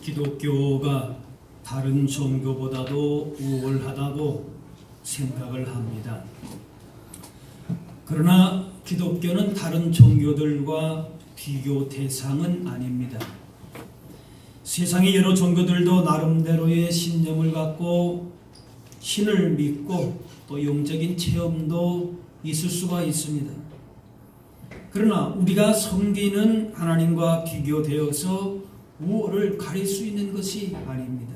기독교가 다른 종교보다도 우월하다고 생각을 합니다. 그러나 기독교는 다른 종교들과 비교 대상은 아닙니다. 세상의 여러 종교들도 나름대로의 신념을 갖고 신을 믿고 또 영적인 체험도 있을 수가 있습니다. 그러나 우리가 섬기는 하나님과 비교되어서 우월을 가릴 수 있는 것이 아닙니다.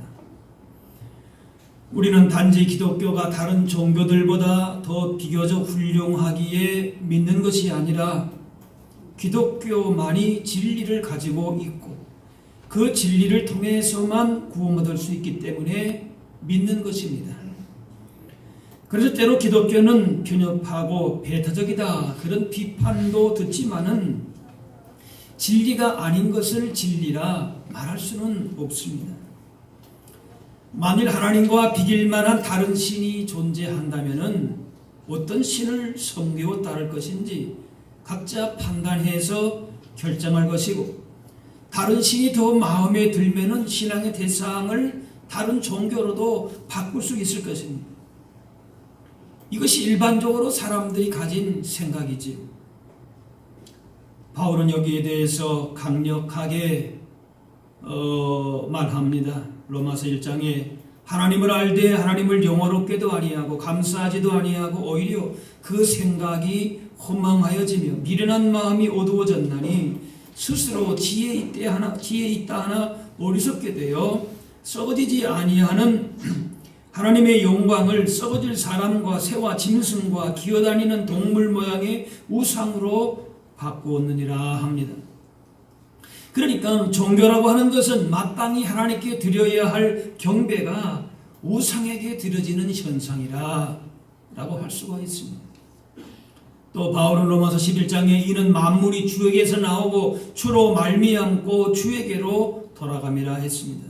우리는 단지 기독교가 다른 종교들보다 더 비교적 훌륭하기에 믿는 것이 아니라 기독교만이 진리를 가지고 있고 그 진리를 통해서만 구원받을 수 있기 때문에 믿는 것입니다. 그래서 때로 기독교는 편협하고 배타적이다 그런 비판도 듣지만은 진리가 아닌 것을 진리라 말할 수는 없습니다. 만일 하나님과 비길 만한 다른 신이 존재한다면은 어떤 신을 섬기고 따를 것인지 각자 판단해서 결정할 것이고, 다른 신이 더 마음에 들면은 신앙의 대상을 다른 종교로도 바꿀 수 있을 것입니다. 이것이 일반적으로 사람들이 가진 생각이지요. 바울은 여기에 대해서 강력하게 말합니다. 로마서 1장에 하나님을 알되 하나님을 영화롭게도 아니하고 감사하지도 아니하고 오히려 그 생각이 허망하여지며 미련한 마음이 어두워졌나니 스스로 지혜 있다 하나 어리석게 되어 썩어지지 아니하는 하나님의 영광을 썩어질 사람과 새와 짐승과 기어다니는 동물 모양의 우상으로 바꾸었느니라 합니다. 그러니까 종교라고 하는 것은 마땅히 하나님께 드려야 할 경배가 우상에게 드려지는 현상이라 라고 할 수가 있습니다. 또 바울은 로마서 11장에 이는 만물이 주에게서 나오고 주로 말미암고 주에게로 돌아감이라 했습니다.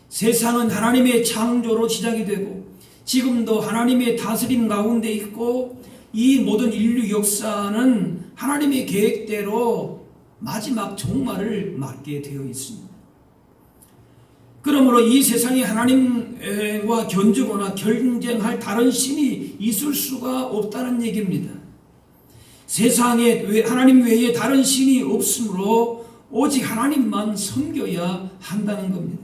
세상은 하나님의 창조로 시작이 되고 지금도 하나님의 다스림 가운데 있고 이 모든 인류 역사는 하나님의 계획대로 마지막 종말을 맞게 되어 있습니다. 그러므로 이 세상에 하나님과 견주거나 경쟁할 다른 신이 있을 수가 없다는 얘기입니다. 세상에 하나님 외에 다른 신이 없으므로 오직 하나님만 섬겨야 한다는 겁니다.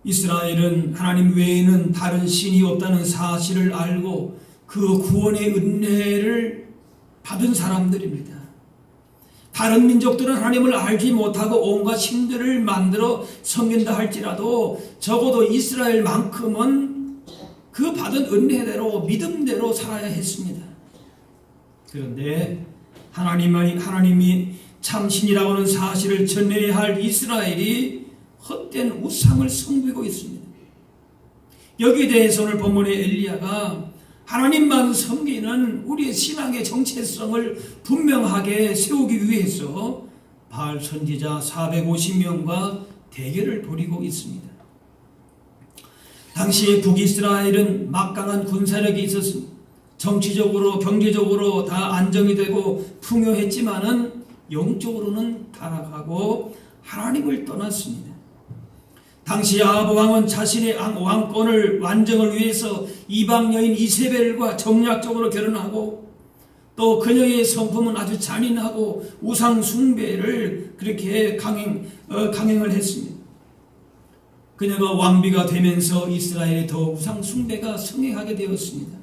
이스라엘은 하나님 외에는 다른 신이 없다는 사실을 알고 그 구원의 은혜를 받은 사람들입니다. 다른 민족들은 하나님을 알지 못하고 온갖 신들을 만들어 섬긴다 할지라도 적어도 이스라엘만큼은 그 받은 은혜대로 믿음대로 살아야 했습니다. 그런데 하나님이 참신이라고 하는 사실을 전해야 할 이스라엘이 헛된 우상을 섬기고 있습니다. 여기에 대해서 오늘 본문의 엘리야가 하나님만 섬기는 우리의 신앙의 정체성을 분명하게 세우기 위해서 바알 선지자 450명과 대결을 벌이고 있습니다. 당시에 북이스라엘은 막강한 군사력이 있었습니다. 정치적으로 경제적으로 다 안정이 되고 풍요했지만은 영적으로는 타락하고 하나님을 떠났습니다. 당시 아합 왕은 자신의 왕권을 완정을 위해서 이방 여인 이세벨과 정략적으로 결혼하고 또 그녀의 성품은 아주 잔인하고 우상 숭배를 그렇게 강행을 했습니다. 그녀가 왕비가 되면서 이스라엘에 더 우상 숭배가 성행하게 되었습니다.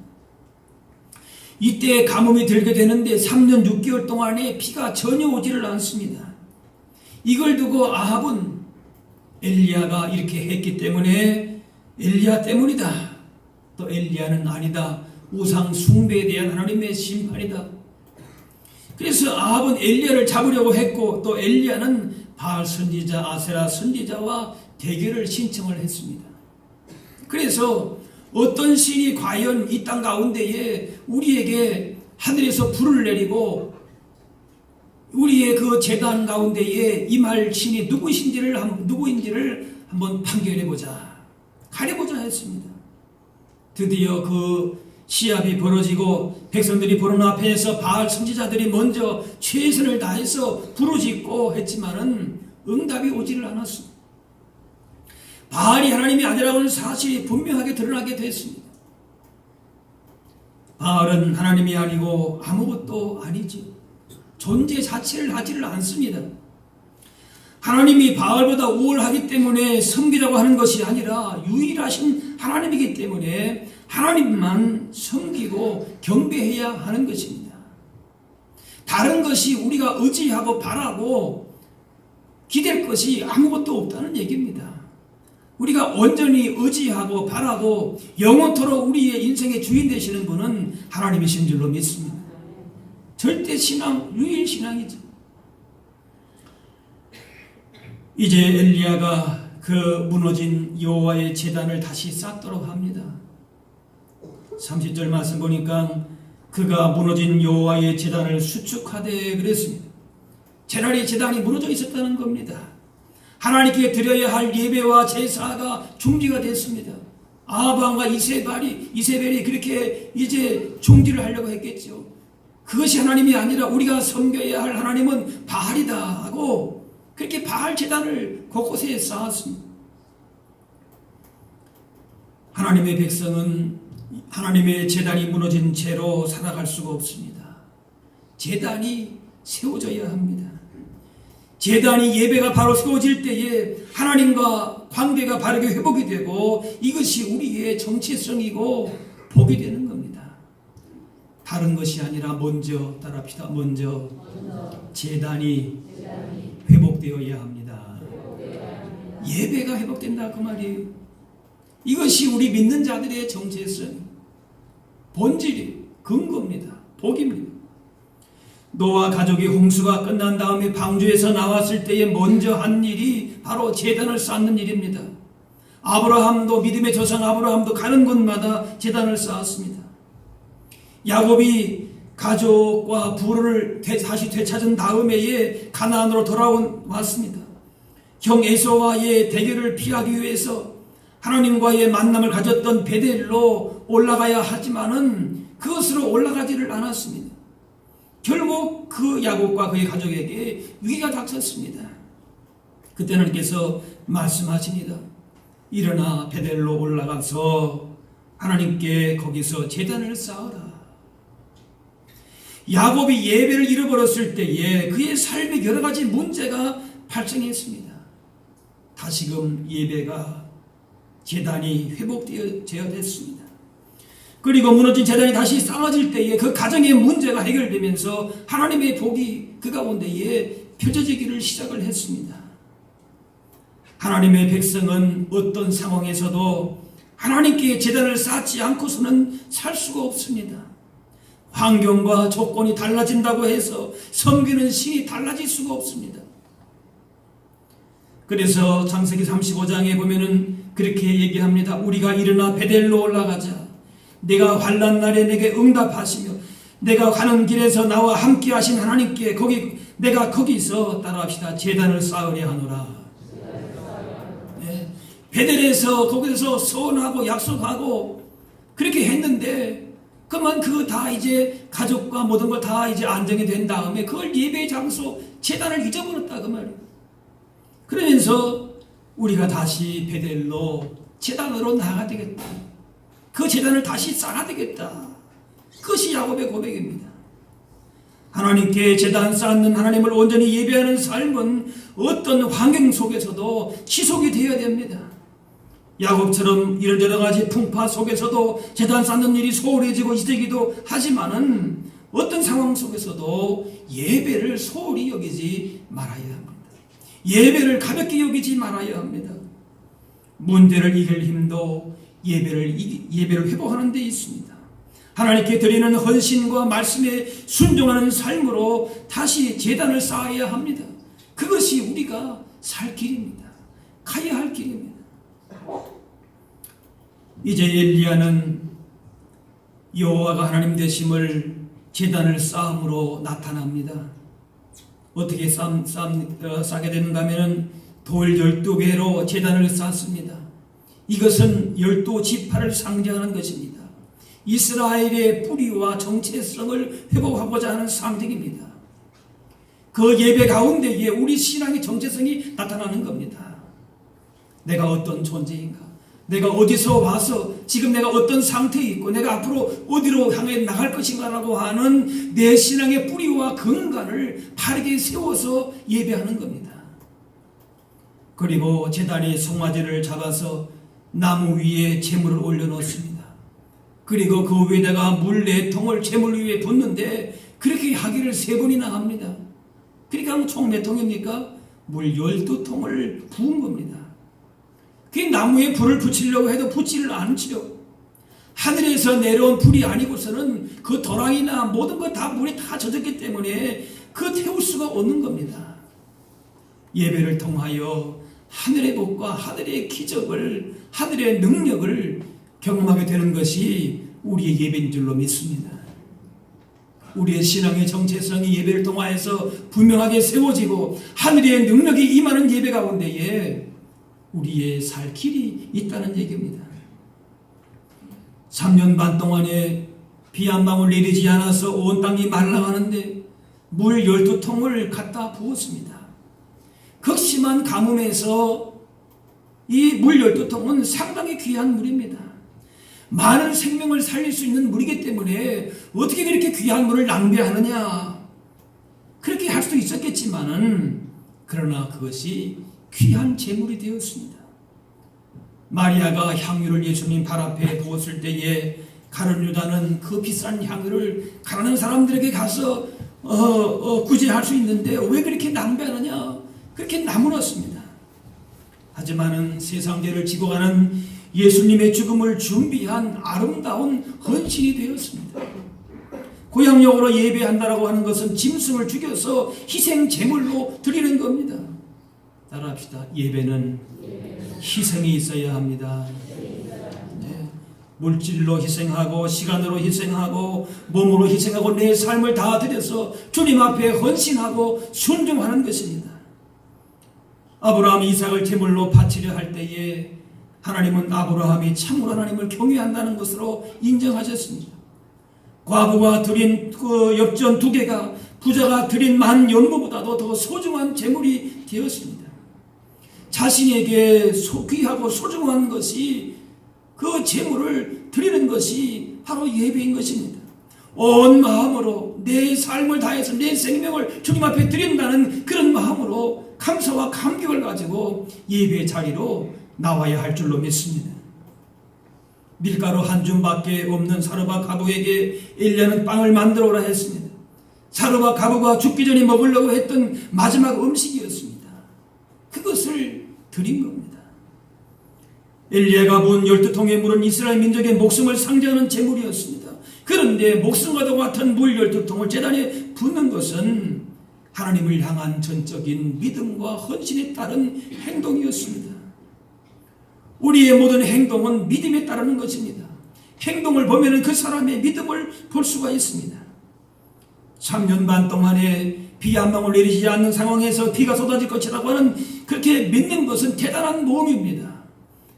이때 가뭄이 들게 되는데 3년 6개월 동안에 비가 전혀 오지를 않습니다. 이걸 두고 아합은 엘리야가 이렇게 했기 때문에 엘리야 때문이다. 또 엘리야는 아니다. 우상 숭배에 대한 하나님의 심판이다. 그래서 아합은 엘리야를 잡으려고 했고 또 엘리야는 바알 선지자 아세라 선지자와 대결을 신청을 했습니다. 그래서 어떤 신이 과연 이 땅 가운데에 우리에게 하늘에서 불을 내리고 우리의 그 제단 가운데에 임할 신이 누구인지를 한번 판결해보자, 가려보자 했습니다. 드디어 그 시합이 벌어지고 백성들이 보는 앞에서 바알 선지자들이 먼저 최선을 다해서 부르짖고 했지만은 응답이 오지를 않았습니다. 바알이 하나님의 아들이라는 사실이 분명하게 드러나게 됐습니다. 바알은 하나님이 아니고 아무것도 아니지. 존재 자체를 하지를 않습니다. 하나님이 바알보다 우월하기 때문에 섬기라고 하는 것이 아니라 유일하신 하나님이기 때문에 하나님만 섬기고 경배해야 하는 것입니다. 다른 것이 우리가 의지하고 바라고 기댈 것이 아무것도 없다는 얘기입니다. 우리가 온전히 의지하고 바라고 영원토록 우리의 인생의 주인 되시는 분은 하나님이신 줄로 믿습니다. 절대 신앙, 유일 신앙이죠. 이제 엘리야가 그 무너진 여호와의 제단을 다시 쌓도록 합니다. 30절 말씀 보니까 그가 무너진 여호와의 제단을 수축하되 그랬습니다. 제단이 무너져 있었다는 겁니다. 하나님께 드려야 할 예배와 제사가 중지가 됐습니다. 아합과 이세벨이 그렇게 이제 중지를 하려고 했겠죠. 그것이 하나님이 아니라 우리가 섬겨야 할 하나님은 바알이다 하고 그렇게 바알 제단을 곳곳에 쌓았습니다. 하나님의 백성은 하나님의 제단이 무너진 채로 살아갈 수가 없습니다. 제단이 세워져야 합니다. 제단이 예배가 바로 세워질 때에 하나님과 관계가 바르게 회복이 되고 이것이 우리의 정체성이고 복이 되는 겁니다. 다른 것이 아니라 먼저 따라합시다. 먼저 제단이 회복되어야 합니다. 예배가 회복된다 그 말이에요. 이것이 우리 믿는 자들의 정체성, 본질이 근거입니다. 복입니다. 노아 가족이 홍수가 끝난 다음에 방주에서 나왔을 때에 먼저 한 일이 바로 제단을 쌓는 일입니다. 아브라함도 믿음의 조상 아브라함도 가는 곳마다 제단을 쌓았습니다. 야곱이 가족과 부를 다시 되찾은 다음에 가나안으로 돌아왔습니다. 형 에서와의 대결을 피하기 위해서 하나님과의 만남을 가졌던 베델로 올라가야 하지만은 그것으로 올라가지를 않았습니다. 결국 그 야곱과 그의 가족에게 위기가 닥쳤습니다. 그때 하나님께서 말씀하십니다. 일어나 베델로 올라가서 하나님께 거기서 제단을 쌓아라. 야곱이 예배를 잃어버렸을 때에 그의 삶에 여러 가지 문제가 발생했습니다. 다시금 예배가 제단이 회복되어야 됐습니다. 그리고 무너진 제단이 다시 쌓아질 때에 그 가정의 문제가 해결되면서 하나님의 복이 그 가운데에 펼쳐지기를 시작을 했습니다. 하나님의 백성은 어떤 상황에서도 하나님께 제단을 쌓지 않고서는 살 수가 없습니다. 환경과 조건이 달라진다고 해서 섬기는 신이 달라질 수가 없습니다. 그래서 창세기 35장에 보면은 그렇게 얘기합니다. 우리가 일어나 베델로 올라가자. 내가 환난 날에 내게 응답하시며 내가 가는 길에서 나와 함께 하신 하나님께 내가 거기서 따라합시다. 제단을 쌓으려 하노라. 네. 베델에서 거기서 소원하고 약속하고 그렇게 했는데 그만 그거 다 이제 가족과 모든 걸 다 이제 안정이 된 다음에 그걸 예배 장소 제단을 잊어버렸다 그 말이에요. 그러면서 우리가 다시 베델로 제단으로 나가야 되겠다. 그 제단을 다시 쌓아야 되겠다. 그것이 야곱의 고백입니다. 하나님께 제단 쌓는 하나님을 온전히 예배하는 삶은 어떤 환경 속에서도 지속이 되어야 됩니다. 야곱처럼 이런 여러 가지 풍파 속에서도 제단 쌓는 일이 소홀해지고 이되기도 하지만은 어떤 상황 속에서도 예배를 소홀히 여기지 말아야 합니다. 예배를 가볍게 여기지 말아야 합니다. 문제를 이길 힘도 예배를 회복하는 데 있습니다. 하나님께 드리는 헌신과 말씀에 순종하는 삶으로 다시 제단을 쌓아야 합니다. 그것이 우리가 살 길입니다. 가야 할 길입니다. 이제 엘리야는 여호와가 하나님 되심을 제단을 쌓음으로 나타납니다. 어떻게 쌓게 되는가 하면 돌 12개로 제단을 쌓습니다. 이것은 12지파를 상징하는 것입니다. 이스라엘의 뿌리와 정체성을 회복하고자 하는 상징입니다. 그 예배 가운데에 우리 신앙의 정체성이 나타나는 겁니다. 내가 어떤 존재인가? 내가 어디서 와서 지금 내가 어떤 상태에 있고 내가 앞으로 어디로 향해 나갈 것인가라고 하는 내 신앙의 뿌리와 근간을 바르게 세워서 예배하는 겁니다. 그리고 제단에 송아지를 잡아서 나무 위에 제물을 올려놓습니다. 그리고 그 위에다가 물 4통을 제물 위에 붓는데 그렇게 하기를 3번이나 합니다. 그러니까 총 몇 통입니까? 물 12통을 부은 겁니다. 그 나무에 불을 붙이려고 해도 붙지를 않지요. 하늘에서 내려온 불이 아니고서는 그 도랑이나 모든 것 다 물이 다 젖었기 때문에 그 태울 수가 없는 겁니다. 예배를 통하여 하늘의 복과 하늘의 기적을, 하늘의 능력을 경험하게 되는 것이 우리의 예배인 줄로 믿습니다. 우리의 신앙의 정체성이 예배를 통하여서 분명하게 세워지고 하늘의 능력이 임하는 예배 가운데에 우리의 살 길이 있다는 얘기입니다. 3년 반 동안에 비 한 방울 내리지 않아서 온 땅이 말라가는데 물 12통을 갖다 부었습니다. 극심한 가뭄에서 이 물 12통은 상당히 귀한 물입니다. 많은 생명을 살릴 수 있는 물이기 때문에 어떻게 그렇게 귀한 물을 낭비하느냐, 그렇게 할 수도 있었겠지만은 그러나 그것이 귀한 제물이 되었습니다. 마리아가 향유를 예수님 발 앞에 부었을 때에 가룟 유다는 그 비싼 향유를 가난한 사람들에게 가서 구제할 수 있는데 왜 그렇게 낭비하느냐, 그렇게 나무랐습니다. 하지만은 세상죄를 지고 가는 예수님의 죽음을 준비한 아름다운 헌신이 되었습니다. 고향용어로 예배한다라고 하는 것은 짐승을 죽여서 희생 제물로 드리는 겁니다. 따라합시다. 예배는 희생이 있어야 합니다. 네. 물질로 희생하고 시간으로 희생하고 몸으로 희생하고 내 삶을 다 드려서 주님 앞에 헌신하고 순종하는 것입니다. 아브라함이 이삭을 제물로 바치려 할 때에 하나님은 아브라함이 참으로 하나님을 경외한다는 것으로 인정하셨습니다. 과부가 드린 그 엽전 2개가 부자가 드린 만 연보보다도 더 소중한 제물이 되었습니다. 자신에게 귀하고 소중한 것이, 그 제물을 드리는 것이 바로 예배인 것입니다. 온 마음으로 내 삶을 다해서 내 생명을 주님 앞에 드린다는 그런 마음으로 감사와 감격을 가지고 예배의 자리로 나와야 할 줄로 믿습니다. 밀가루 한 줌밖에 없는 사르바 가부에게 엘리야는 빵을 만들어 오라 했습니다. 사르바 가부가 죽기 전에 먹으려고 했던 마지막 음식이었습니다. 그것을 드린 겁니다. 엘리야가 부은 12통의 물은 이스라엘 민족의 목숨을 상징하는 제물이었습니다. 그런데 목숨과도 같은 물 12통을 제단에 붓는 것은 하나님을 향한 전적인 믿음과 헌신에 따른 행동이었습니다. 우리의 모든 행동은 믿음에 따르는 것입니다. 행동을 보면 그 사람의 믿음을 볼 수가 있습니다. 3년 반 동안에 비 한 방울 내리지 않는 상황에서 비가 쏟아질 것이라고 하는, 그렇게 믿는 것은 대단한 모험입니다.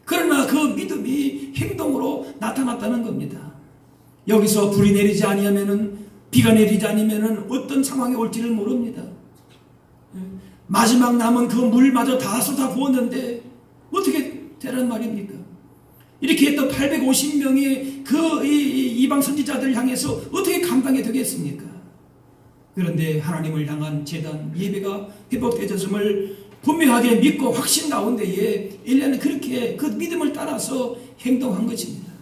그러나 그 믿음이 행동으로 나타났다는 겁니다. 여기서 불이 내리지 아니하면은, 비가 내리지 않으면은 어떤 상황이 올지를 모릅니다. 마지막 남은 그 물마저 다 쏟아 부었는데 어떻게 되란 말입니까? 이렇게 했던 850명의 그 이방 선지자들 향해서 어떻게 감당이 되겠습니까? 그런데 하나님을 향한 제단 예배가 회복되었음을 분명하게 믿고 확신 가운데에 엘리야는 그렇게 그 믿음을 따라서 행동한 것입니다.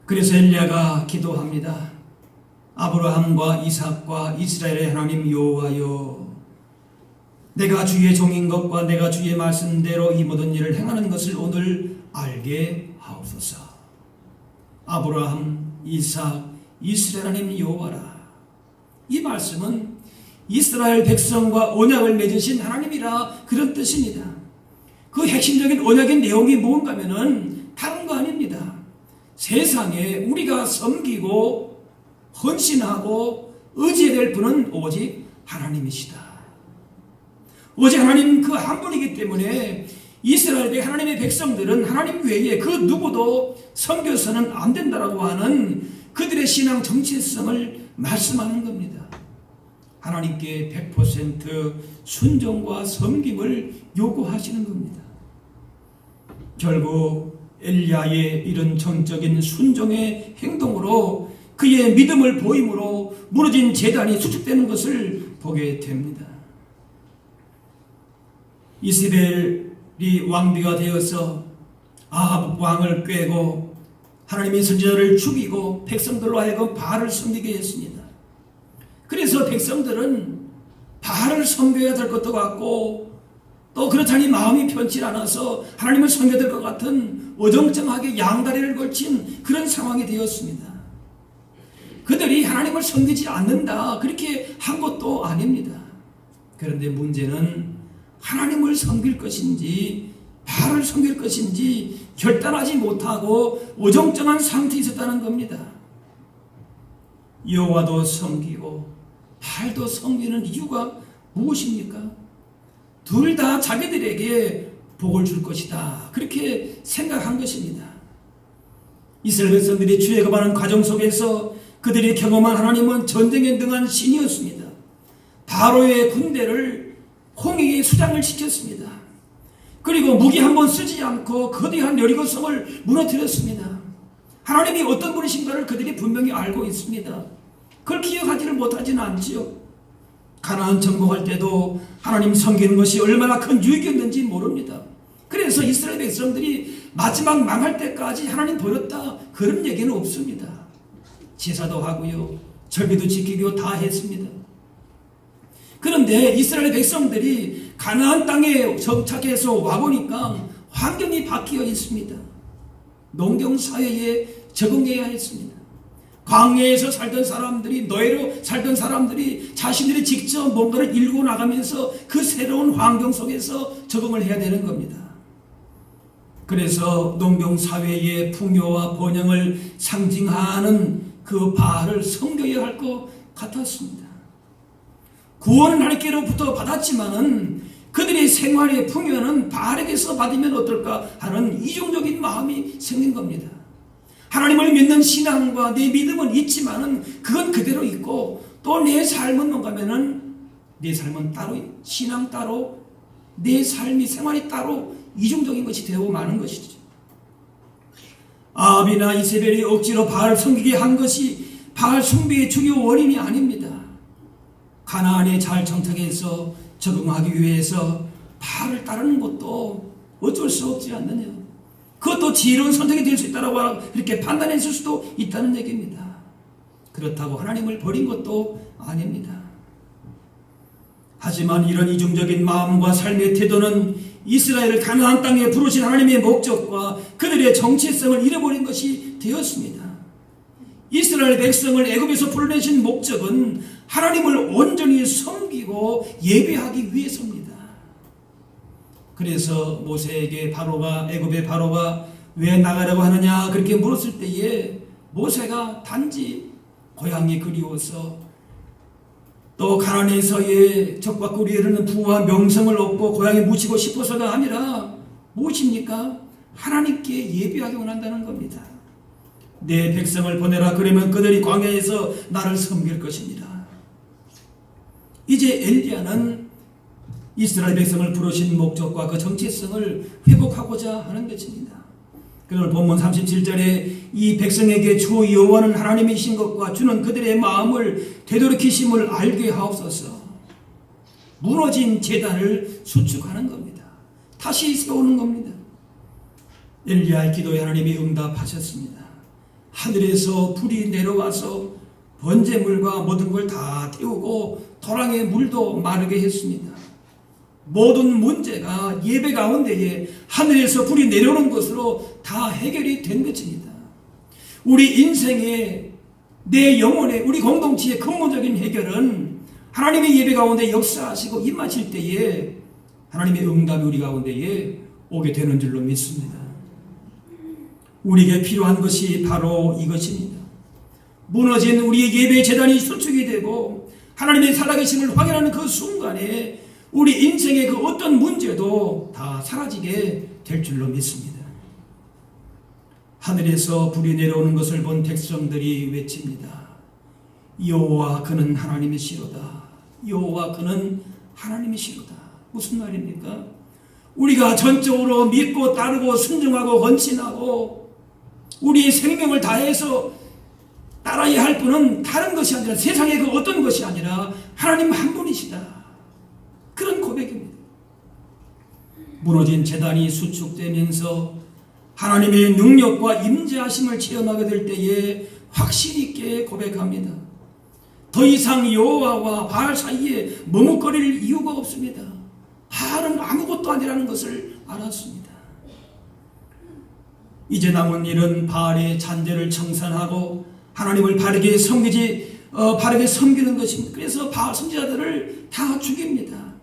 그래서 엘리야가 기도합니다. 아브라함과 이삭과 이스라엘의 하나님 여호와여, 내가 주의 종인 것과 내가 주의 말씀대로 이 모든 일을 행하는 것을 오늘 알게 하옵소서. 아브라함, 이삭, 이스라엘 하나님 여호와라. 이 말씀은 이스라엘 백성과 언약을 맺으신 하나님이라, 그런 뜻입니다. 그 핵심적인 언약의 내용이 뭔가 하면은 다른 거 아닙니다. 세상에 우리가 섬기고 헌신하고 의지해야 될 분은 오직 하나님이시다. 오직 하나님 그 한 분이기 때문에 이스라엘 하나님의 백성들은 하나님 외에 그 누구도 섬겨서는 안 된다라고 하는 그들의 신앙 정체성을 말씀하는 겁니다. 하나님께 100% 순종과 섬김을 요구하시는 겁니다. 결국 엘리야의 이런 정적인 순종의 행동으로 그의 믿음을 보임으로 무너진 제단이 수축되는 것을 보게 됩니다. 이스라엘이 왕비가 되어서 아합 왕을 꾀고 하나님의 선지자를 죽이고 백성들로 하여금 바알을 섬기게 했습니다. 그래서 백성들은 바알을 섬겨야 될 것도 같고 또 그렇다니 마음이 편치 않아서 하나님을 섬겨야 될 것 같은 어정쩡하게 양다리를 걸친 그런 상황이 되었습니다. 그들이 하나님을 섬기지 않는다 그렇게 한 것도 아닙니다. 그런데 문제는 하나님을 섬길 것인지 바알을 섬길 것인지 결단하지 못하고 어정쩡한 상태에 있었다는 겁니다. 여호와도 섬기고 바알도 섬기는 이유가 무엇입니까? 둘 다 자기들에게 복을 줄 것이다 그렇게 생각한 것입니다. 이스라엘 백성들이 출애굽하는 과정 속에서 그들이 경험한 하나님은 전쟁에 능한 신이었습니다. 바로의 군대를 홍해에 수장을 시켰습니다. 그리고 무기 한 번 쓰지 않고 거대한 여리고성을 무너뜨렸습니다. 하나님이 어떤 분이신가를 그들이 분명히 알고 있습니다. 그걸 기억하지를 못하지는 않지요. 가나안 정복할 때도 하나님 섬기는 것이 얼마나 큰 유익이었는지 모릅니다. 그래서 이스라엘 백성들이 마지막 망할 때까지 하나님 버렸다 그런 얘기는 없습니다. 제사도 하고요, 절기도 지키고 다 했습니다. 그런데 이스라엘 백성들이 가나안 땅에 정착해서 와보니까 환경이 바뀌어 있습니다. 농경사회에 적응해야 했습니다. 광야에서 살던 사람들이, 노예로 살던 사람들이 자신들이 직접 뭔가를 일구어 나가면서 그 새로운 환경 속에서 적응을 해야 되는 겁니다. 그래서 농경사회의 풍요와 번영을 상징하는 그 바알을 섬겨야 할 것 같았습니다. 구원은 하나님께로부터 받았지만은 그들의 생활의 풍요는 바알에게서 받으면 어떨까 하는 이중적인 마음이 생긴 겁니다. 하나님을 믿는 신앙과 내 믿음은 있지만은 그건 그대로 있고 또 내 삶은 뭔가 하면은 내 삶은 따로, 신앙 따로, 내 삶이 생활이 따로 이중적인 것이 되어 마는 것이죠. 아합이나 이세벨이 억지로 바알 섬기게 한 것이 바알 숭배의 주요 원인이 아닙니다. 가나안에 잘 정착해서 적응하기 위해서 바알을 따르는 것도 어쩔 수 없지 않느냐. 그것도 지혜로운 선택이 될 수 있다고 이렇게 판단했을 수도 있다는 얘기입니다. 그렇다고 하나님을 버린 것도 아닙니다. 하지만 이런 이중적인 마음과 삶의 태도는 이스라엘을 가나안 땅에 부르신 하나님의 목적과 그들의 정체성을 잃어버린 것이 되었습니다. 이스라엘 백성을 애굽에서 불러내신 목적은 하나님을 온전히 섬기고 예배하기 위해서입니다. 그래서 모세에게 애굽의 바로가 왜 나가려고 하느냐 그렇게 물었을 때에 모세가 단지 고향이 그리워서 또 가나안에서의 적과 꿀이 흐르는 부와 명성을 얻고 고향에 묻히고 싶어서가 아니라 무엇입니까? 하나님께 예배하기 원한다는 겁니다. 내 백성을 보내라 그러면 그들이 광야에서 나를 섬길 것입니다. 이제 엘리야는 이스라엘 백성을 부르신 목적과 그 정체성을 회복하고자 하는 것입니다. 그걸 본문 37절에 이 백성에게 주 여호와는 하나님이신 것과 주는 그들의 마음을 되돌이키심을 알게 하옵소서. 무너진 제단을 수축하는 겁니다. 다시 세우는 겁니다. 엘리야의 기도에 하나님이 응답하셨습니다. 하늘에서 불이 내려와서 번제물과 모든 걸 다 태우고 토랑의 물도 마르게 했습니다. 모든 문제가 예배 가운데에 하늘에서 불이 내려오는 것으로 다 해결이 된 것입니다. 우리 인생의, 내 영혼의, 우리 공동체의 근본적인 해결은 하나님의 예배 가운데 역사하시고 임하실 때에 하나님의 응답이 우리 가운데에 오게 되는 줄로 믿습니다. 우리에게 필요한 것이 바로 이것입니다. 무너진 우리의 예배 제단이 수축이 되고 하나님의 살아계심을 확인하는 그 순간에 우리 인생의 그 어떤 문제도 다 사라지게 될 줄로 믿습니다. 하늘에서 불이 내려오는 것을 본 백성들이 외칩니다. 여호와 그는 하나님이시로다. 여호와 그는 하나님이시로다. 무슨 말입니까? 우리가 전적으로 믿고 따르고 순종하고 헌신하고 우리의 생명을 다해서 따라야 할 분은 다른 것이 아니라 세상의 그 어떤 것이 아니라 하나님 한 분이시다. 그런 고백입니다. 무너진 제단이 수축되면서 하나님의 능력과 임재하심을 체험하게 될 때에 확신 있게 고백합니다. 더 이상 여호와와 바알 사이에 머뭇거릴 이유가 없습니다. 바알은 아무것도 아니라는 것을 알았습니다. 이제 남은 일은 바알의 잔재를 청산하고 하나님을 바르게 섬기는 것입니다. 그래서 바알 선지자들을 다 죽입니다.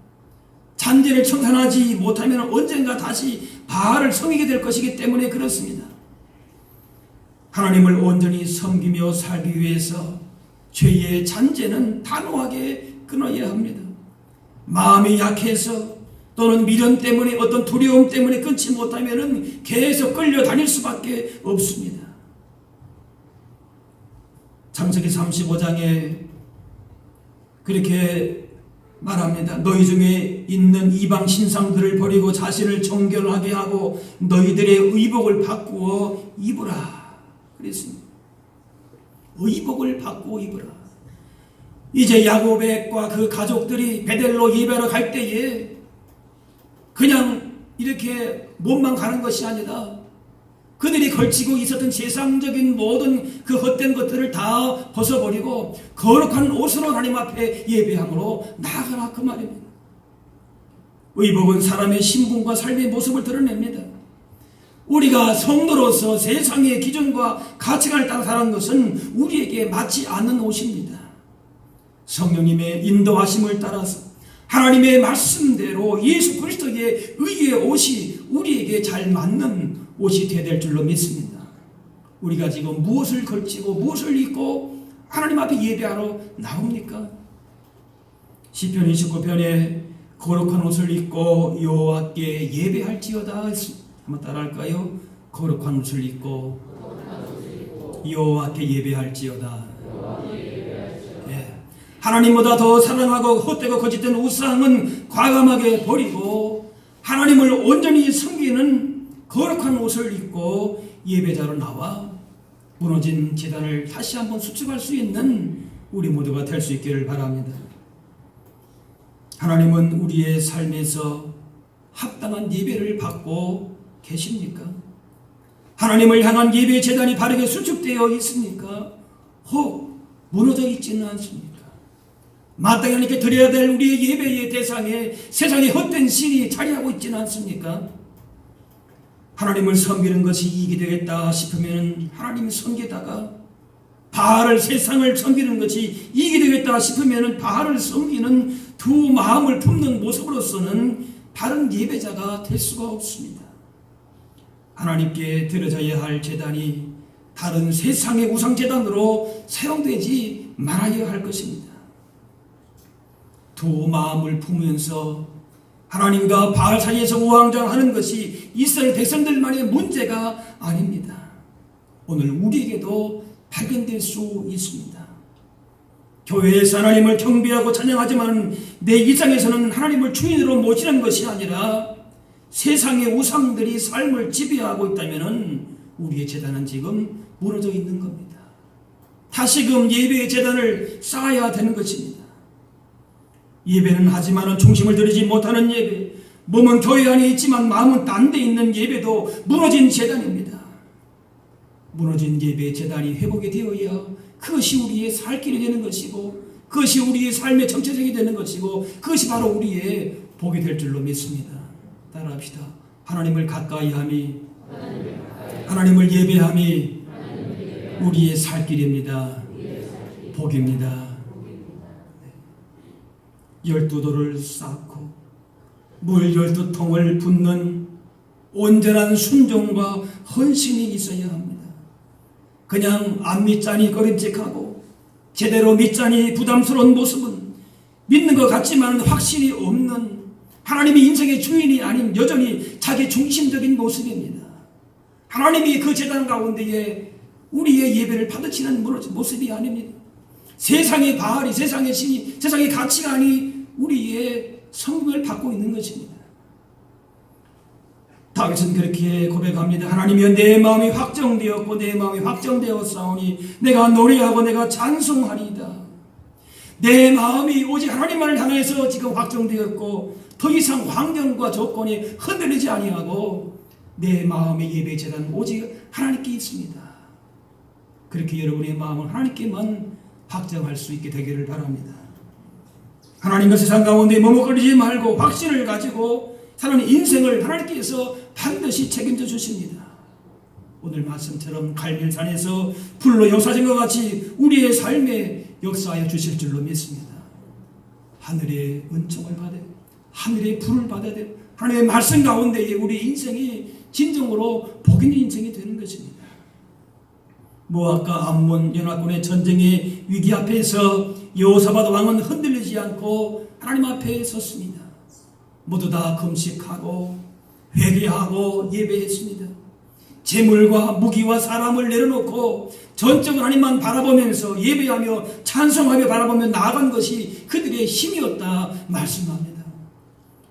잔재를 청산하지 못하면 언젠가 다시 바알을 섬기게 될 것이기 때문에 그렇습니다. 하나님을 온전히 섬기며 살기 위해서 죄의 잔재는 단호하게 끊어야 합니다. 마음이 약해서 또는 미련 때문에 어떤 두려움 때문에 끊지 못하면 계속 끌려다닐 수밖에 없습니다. 창세기 35장에 그렇게 말합니다. 너희 중에 있는 이방 신상들을 버리고 자신을 정결하게 하고 너희들의 의복을 바꾸어 입으라. 그랬습니다. 의복을 바꾸어 입으라. 이제 야곱과 그 가족들이 베델로 예배하러 갈 때에 그냥 이렇게 몸만 가는 것이 아니라 그들이 걸치고 있었던 세상적인 모든 그 헛된 것들을 다 벗어버리고 거룩한 옷으로 하나님 앞에 예배함으로 나아가라 그 말입니다. 의복은 사람의 신분과 삶의 모습을 드러냅니다. 우리가 성도로서 세상의 기준과 가치관을 따라 사는 것은 우리에게 맞지 않는 옷입니다. 성령님의 인도하심을 따라서 하나님의 말씀대로 예수 그리스도의 의의 옷이 우리에게 잘 맞는 옷이 되어야 될 줄로 믿습니다. 우리가 지금 무엇을 걸치고 무엇을 입고 하나님 앞에 예배하러 나옵니까? 시편 29편에 거룩한 옷을 입고 여호와께 예배할지어다. 한번 따라할까요? 거룩한 옷을 입고 여호와께 예배할지어다. 하나님보다 더 사랑하고 헛되고 거짓된 우상은 과감하게 버리고 하나님을 온전히 섬기는 거룩한 옷을 입고 예배자로 나와 무너진 제단을 다시 한번 수축할 수 있는 우리 모두가 될 수 있기를 바랍니다. 하나님은 우리의 삶에서 합당한 예배를 받고 계십니까? 하나님을 향한 예배 제단이 바르게 수축되어 있습니까? 혹 무너져 있지는 않습니까? 마땅히 하나님께 드려야 될 우리의 예배의 대상에 세상의 헛된 신이 자리하고 있지는 않습니까? 하나님을 섬기는 것이 이익이 되겠다 싶으면 하나님을 섬기다가 바알을 세상을 섬기는 것이 이익이 되겠다 싶으면 바알을 섬기는 두 마음을 품는 모습으로서는 바른 예배자가 될 수가 없습니다. 하나님께 드려져야 할 제단이 다른 세상의 우상 제단으로 사용되지 말아야 할 것입니다. 두 마음을 품으면서 하나님과 바알 사이에서 우왕좌왕하는 것이 이스라엘 백성들만의 문제가 아닙니다. 오늘 우리에게도 발견될 수 있습니다. 교회에서 하나님을 경배하고 찬양하지만 내 일상에서는 하나님을 주인으로 모시는 것이 아니라 세상의 우상들이 삶을 지배하고 있다면 우리의 제단은 지금 무너져 있는 겁니다. 다시금 예배의 제단을 쌓아야 되는 것입니다. 예배는 하지만 중심을 들이지 못하는 예배, 몸은 교회 안에 있지만 마음은 딴 데 있는 예배도 무너진 제단입니다. 무너진 예배의 제단이 회복이 되어야 그것이 우리의 살 길이 되는 것이고 그것이 우리의 삶의 정체성이 되는 것이고 그것이 바로 우리의 복이 될 줄로 믿습니다. 따라합시다. 하나님을 가까이 함이 하나님을 예배함이 우리의 살 길입니다. 복입니다. 12돌을 쌓고 물 12통을 붓는 온전한 순종과 헌신이 있어야 합니다. 그냥 안 믿자니 꺼림칙하고 제대로 믿자니 부담스러운 모습은 믿는 것 같지만 확신이 없는 하나님이 인생의 주인이 아닌 여전히 자기 중심적인 모습입니다. 하나님이 그 제단 가운데에 우리의 예배를 받으시는 모습이 아닙니다. 세상의 바알이, 세상의 신이, 세상의 가치관이 우리의 성공을 받고 있는 것입니다. 다윗은 그렇게 고백합니다. 하나님이여 내 마음이 확정되었고 내 마음이 확정되었사오니 내가 노래하고 내가 찬송하리이다. 내 마음이 오직 하나님만을 향해서 지금 확정되었고 더 이상 환경과 조건이 흔들리지 아니하고 내 마음의 예배 제단은 오직 하나님께 있습니다. 그렇게 여러분의 마음을 하나님께만 확정할 수 있게 되기를 바랍니다. 하나님과 세상 가운데 머뭇거리지 말고 확신을 가지고 사는 인생을 하나님께서 반드시 책임져 주십니다. 오늘 말씀처럼 갈멜산에서 불로 역사진 것 같이 우리의 삶에 역사하여 주실 줄로 믿습니다. 하늘의 은총을 받아야 하늘의 불을 받아야 돼요. 하나님의 말씀 가운데에 우리 인생이 진정으로 복 있는 인생이 되는 것입니다. 모압과 암몬 연합군의 전쟁의 위기 앞에서 여호사밧 왕은 흔들리지 않고 하나님 앞에 섰습니다. 모두 다 금식하고 회개하고 예배했습니다. 재물과 무기와 사람을 내려놓고 전적으로 하나님만 바라보면서 예배하며 찬송하며 바라보며 나아간 것이 그들의 힘이었다 말씀합니다.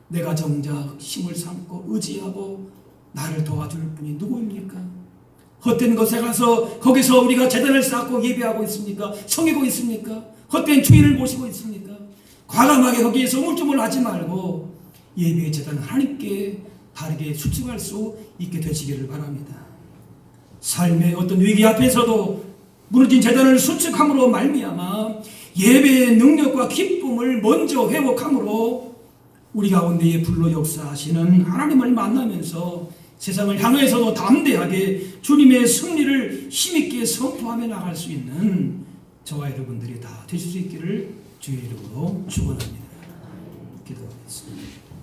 내가 정작 힘을 삼고 의지하고 나를 도와줄 분이 누구입니까? 헛된 것에 가서 거기서 우리가 제단을 쌓고 예배하고 있습니까? 섬기고 있습니까? 헛된 주인을 모시고 있습니까? 과감하게 거기에서 우물쭈물 하지 말고 예배의 제단을 하나님께 다르게 수축할 수 있게 되시기를 바랍니다. 삶의 어떤 위기 앞에서도 무너진 제단을 수축함으로 말미암아 예배의 능력과 기쁨을 먼저 회복함으로 우리 가운데에 불로 역사하시는 하나님을 만나면서 세상을 향해서도 담대하게 주님의 승리를 힘있게 선포하며 나갈 수 있는 저와 여러분들이 다 되실 수 있기를 주의 이름으로 축원합니다. 기도하겠습니다.